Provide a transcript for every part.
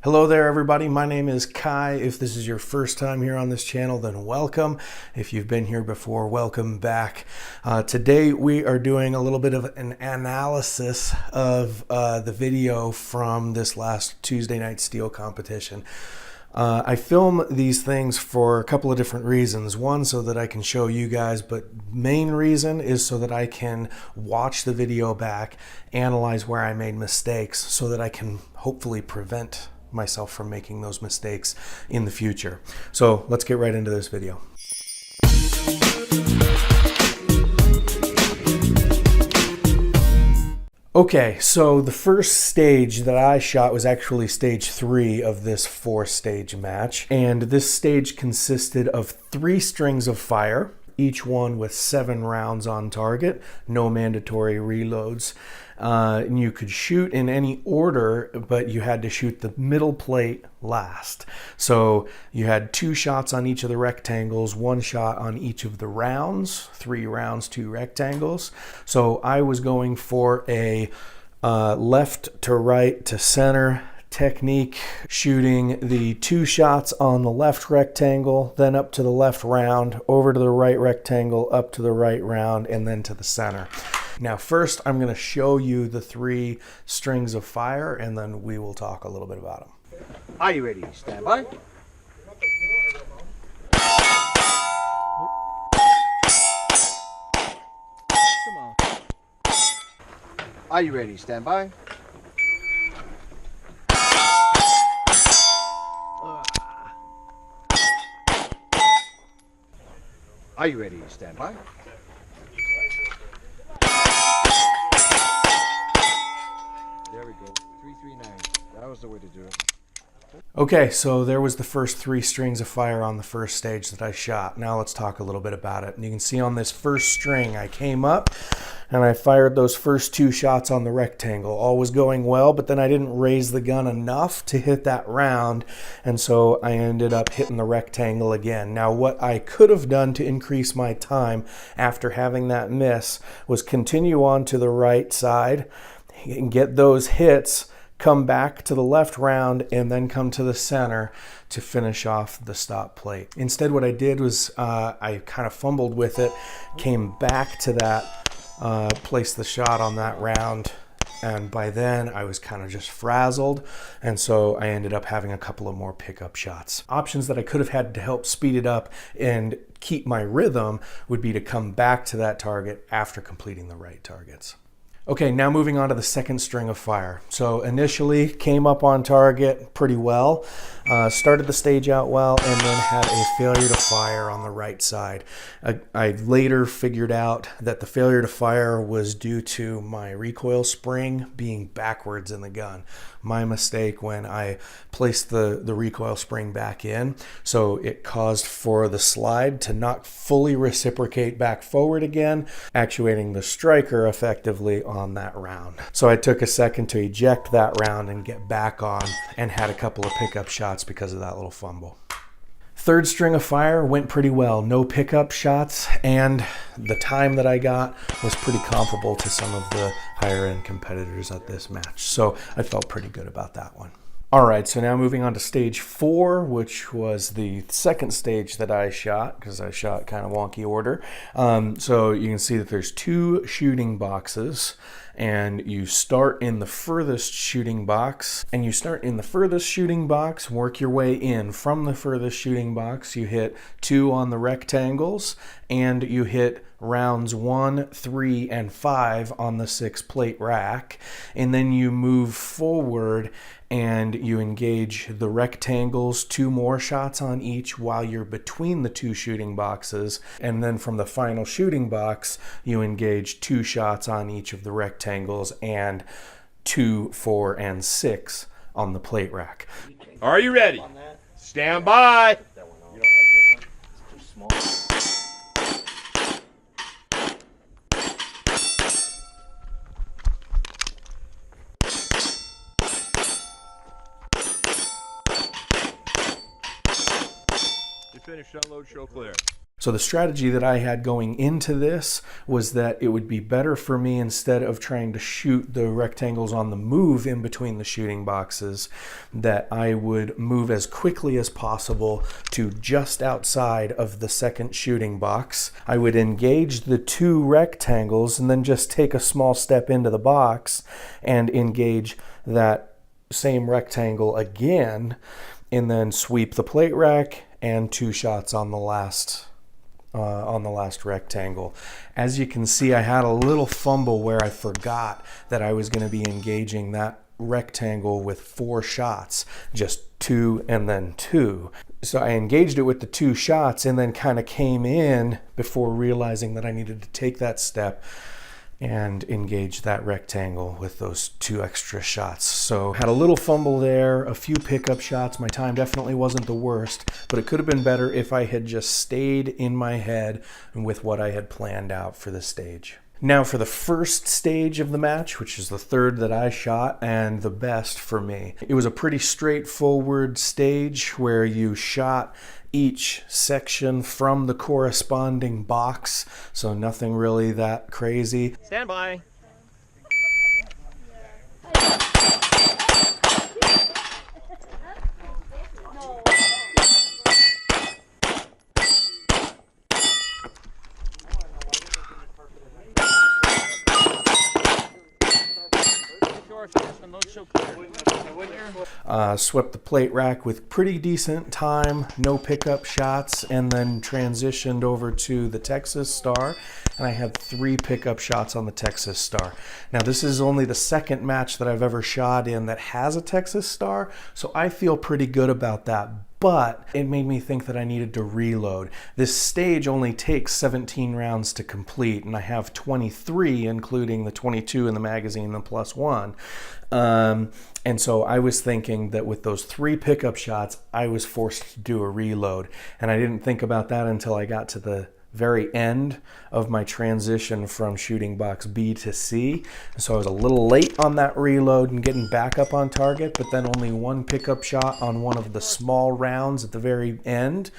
Hello there everybody, my name is Kai. If this is your first time here on this channel, then welcome. If you've been here before, welcome back. Today we are doing a little bit of an analysis of the video from this last Tuesday night steel competition. I film these things for a couple of different reasons. One, so that I can show you guys, but main reason is so that I can watch the video back, analyze where I made mistakes, so that I can hopefully prevent myself from making those mistakes in the future. So let's get right into this video. Okay, so the first stage that I shot was actually stage 3 of this 4-stage match, and this stage consisted of 3 strings of fire, each one with 7 rounds on target, no mandatory reloads. And you could shoot in any order, but you had to shoot the middle plate last. So you had 2 shots on each of the rectangles, 1 shot on each of the rounds, 3 rounds, 2 rectangles. So I was going for a left to right to center technique, shooting the 2 shots on the left rectangle, then up to the left round, over to the right rectangle, up to the right round, and then to the center. Now first I'm going to show you the 3 strings of fire, and then we will talk a little bit about them. Are you ready? Stand by. Come on. Are you ready? Stand by. Are you ready? Stand by. There we go. 339. That was the way to do it. Okay, so there was the first 3 strings of fire on the first stage that I shot. Now let's talk a little bit about it. And you can see on this first string, I came up and I fired those first 2 shots on the rectangle. All was going well, but then I didn't raise the gun enough to hit that round, and so I ended up hitting the rectangle again. Now what I could have done to increase my time after having that miss was continue on to the right side and get those hits, come back to the left round, and then come to the center to finish off the stop plate. Instead, what I did was I kind of fumbled with it, came back to that, placed the shot on that round, and by then I was kind of just frazzled, and so I ended up having a couple of more pickup shots. Options that I could have had to help speed it up and keep my rhythm would be to come back to that target after completing the right targets. Okay, now moving on to the second string of fire. So initially came up on target pretty well, started the stage out well, and then had a failure to fire on the right side. I later figured out that the failure to fire was due to my recoil spring being backwards in the gun. My mistake when I placed the recoil spring back in, so it caused for the slide to not fully reciprocate back forward again, actuating the striker effectively on that round. So I took a second to eject that round and get back on, and had a couple of pickup shots because of that little fumble. Third string of fire went pretty well. No pickup shots, and the time that I got was pretty comparable to some of the higher end competitors at this match. So I felt pretty good about that one. All right, so now moving on to stage 4, which was the second stage that I shot, because I shot kind of wonky order. So you can see that there's 2 shooting boxes, and you start in the furthest shooting box, work your way in. From the furthest shooting box, you hit 2 on the rectangles, and you hit rounds 1, 3, and 5 on the 6 plate rack, and then you move forward and you engage the rectangles, 2 more shots on each while you're between the 2 shooting boxes, and then from the final shooting box you engage 2 shots on each of the rectangles and 2, 4, and 6 on the plate rack. Are you ready? Stand by. You don't like this one? It's too small. You finished, unload, show clear. So the strategy that I had going into this was that it would be better for me, instead of trying to shoot the rectangles on the move in between the shooting boxes, that I would move as quickly as possible to just outside of the second shooting box. I would engage the two rectangles and then just take a small step into the box and engage that same rectangle again, and then sweep the plate rack and 2 shots on the last rectangle. As you can see, I had a little fumble where I forgot that I was going to be engaging that rectangle with 4 shots, just 2 and then 2. So I engaged it with the 2 shots and then kind of came in before realizing that I needed to take that step and engage that rectangle with those 2 extra shots. So had a little fumble there, a few pickup shots. My time definitely wasn't the worst, but it could have been better if I had just stayed in my head with what I had planned out for the stage. Now for the first stage of the match, which is the third that I shot and the best for me. It was a pretty straightforward stage where you shot each section from the corresponding box, so nothing really that crazy. Stand by. Swept the plate rack with pretty decent time, no pickup shots, and then transitioned over to the Texas Star, and I had 3 pickup shots on the Texas Star. Now this is only the second match that I've ever shot in that has a Texas Star, so I feel pretty good about that. But it made me think that I needed to reload. This stage only takes 17 rounds to complete, and I have 23, including the 22 in the magazine, the +1. And so I was thinking that with those 3 pickup shots, I was forced to do a reload. And I didn't think about that until I got to the very end of my transition from shooting box B to C. So I was a little late on that reload and getting back up on target, but then only 1 pickup shot on one of the small rounds at the very end.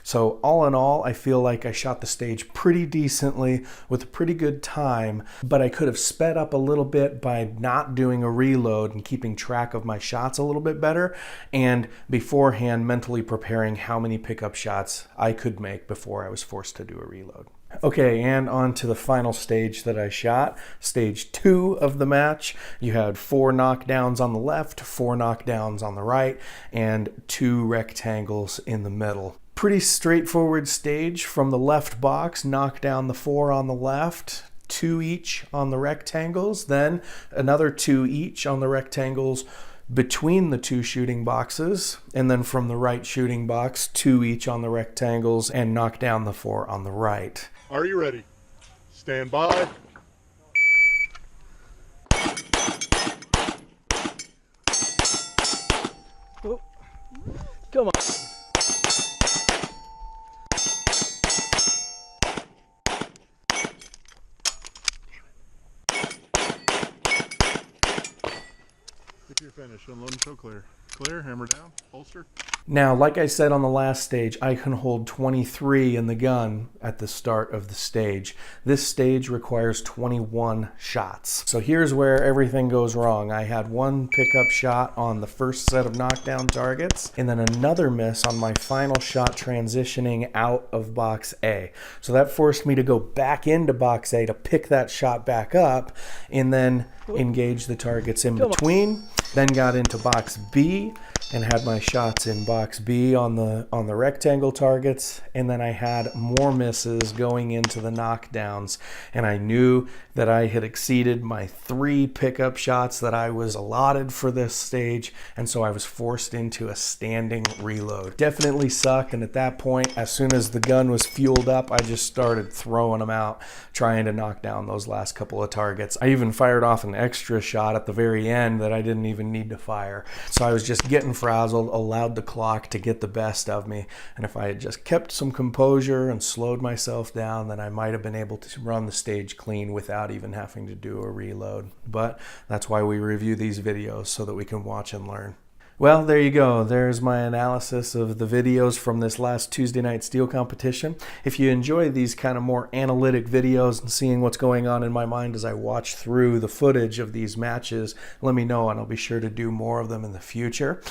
So all in all, I feel like I shot the stage pretty decently with a pretty good time, but I could have sped up a little bit by not doing a reload and keeping track of my shots a little bit better, and beforehand mentally preparing how many pickup shots I could make before I was forced to do a reload. Okay, and on to the final stage that I shot, stage 2 of the match. You had 4 knockdowns on the left, 4 knockdowns on the right, and 2 rectangles in the middle. Pretty straightforward stage. From the left box, knock down the 4 on the left, 2 each on the rectangles, then another 2 each on the rectangles between the 2 shooting boxes, and then from the right shooting box, 2 each on the rectangles, and knock down the 4 on the right. Are you ready? Stand by. Oh. Come on. Get to your finish. Unload and show clear. Clear, hammer down, holster. Now, like I said on the last stage, I can hold 23 in the gun at the start of the stage. This stage requires 21 shots. So here's where everything goes wrong. I had 1 pickup shot on the first set of knockdown targets, and then another miss on my final shot transitioning out of box A. So that forced me to go back into box A to pick that shot back up, and then engage the targets in between. Then got into box B and had my shots in box B on the rectangle targets, and then I had more misses going into the knockdowns, and I knew that I had exceeded my 3 pickup shots that I was allotted for this stage, and so I was forced into a standing reload. Definitely sucked, and at that point, as soon as the gun was fueled up, I just started throwing them out, trying to knock down those last couple of targets. I even fired off an extra shot at the very end that I didn't even need to fire. So I was just getting frazzled, allowed the clock to get the best of me, and if I had just kept some composure and slowed myself down, then I might have been able to run the stage clean without even having to do a reload. But that's why we review these videos, so that we can watch and learn. Well, there you go. There's my analysis of the videos from this last Tuesday night steel competition. If you enjoy these kind of more analytic videos and seeing what's going on in my mind as I watch through the footage of these matches, let me know and I'll be sure to do more of them in the future.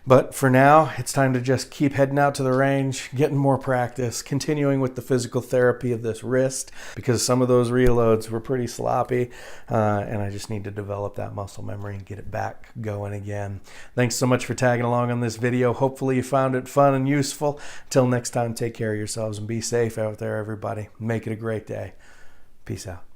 But for now, it's time to just keep heading out to the range, getting more practice, continuing with the physical therapy of this wrist, because some of those reloads were pretty sloppy, and I just need to develop that muscle memory and get it back going again. Thanks so much for tagging along on this video. Hopefully you found it fun and useful. Until next time, take care of yourselves and be safe out there, everybody. Make it a great day. Peace out.